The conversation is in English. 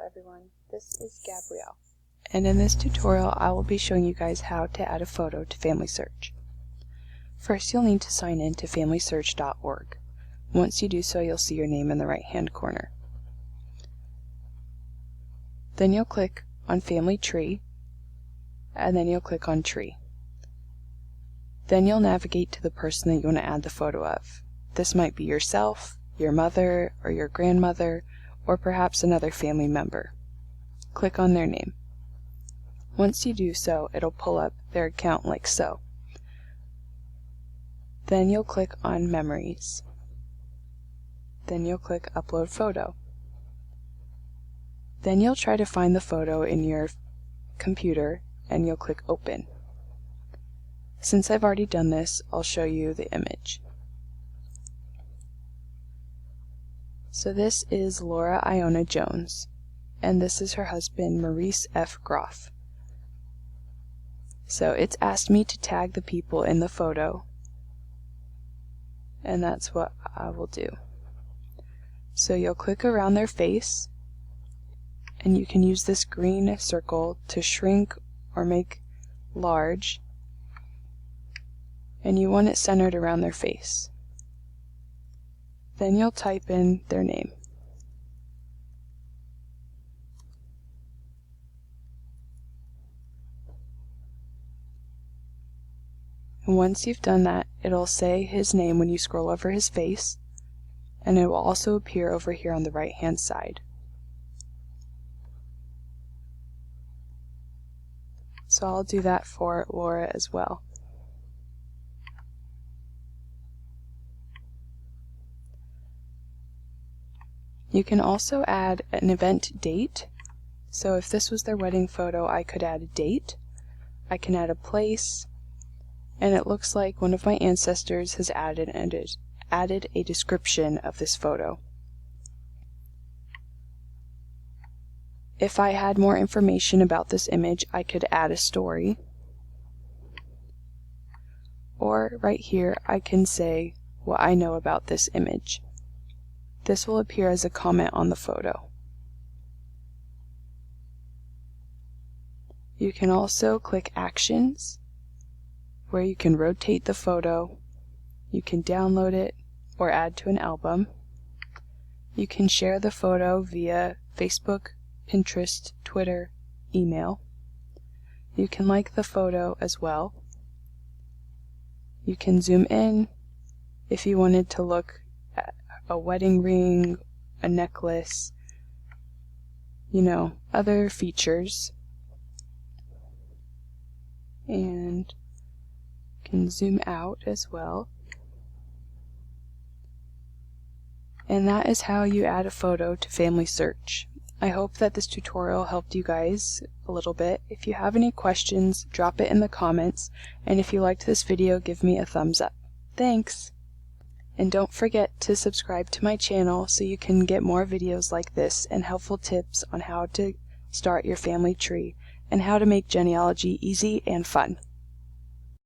everyone, this is Gabrielle, and in this tutorial I will be showing you guys how to add a photo to FamilySearch. First, you'll need to sign in to FamilySearch.org. Once you do so, you'll see your name in the right hand corner. Then you'll click on Family Tree, and then you'll click on Tree. Then you'll navigate to the person that you want to add the photo of. This might be yourself, your mother, or your grandmother, or perhaps another family member. Click on their name. Once you do so, it'll pull up their account like so. Then you'll click on Memories. Then you'll click Upload Photo. Then you'll try to find the photo in your computer and you'll click Open. Since I've already done this, I'll show you the image. So this is Laura Iona Jones, and this is her husband Maurice F. Groff. So it's asked me to tag the people in the photo, and that's what I will do. So you'll click around their face, and you can use this green circle to shrink or make large, and you want it centered around their face. Then you'll type in their name. And once you've done that, it'll say his name when you scroll over his face, and it will also appear over here on the right hand side. So I'll do that for Laura as well. You can also add an event date. So if this was their wedding photo, I could add a date. I can add a place. And it looks like one of my ancestors has added a description of this photo. If I had more information about this image, I could add a story. Or right here, I can say what I know about this image. This will appear as a comment on the photo. You can also click Actions, where you can rotate the photo, you can download it or add to an album. You can share the photo via Facebook, Pinterest, Twitter, email. You can like the photo as well. You can zoom in if you wanted to look at a wedding ring, a necklace, other features. And you can zoom out as well. And that is how you add a photo to FamilySearch. I hope that this tutorial helped you guys a little bit. If you have any questions, drop it in the comments, and if you liked this video, give me a thumbs up. Thanks! And don't forget to subscribe to my channel so you can get more videos like this and helpful tips on how to start your family tree and how to make genealogy easy and fun.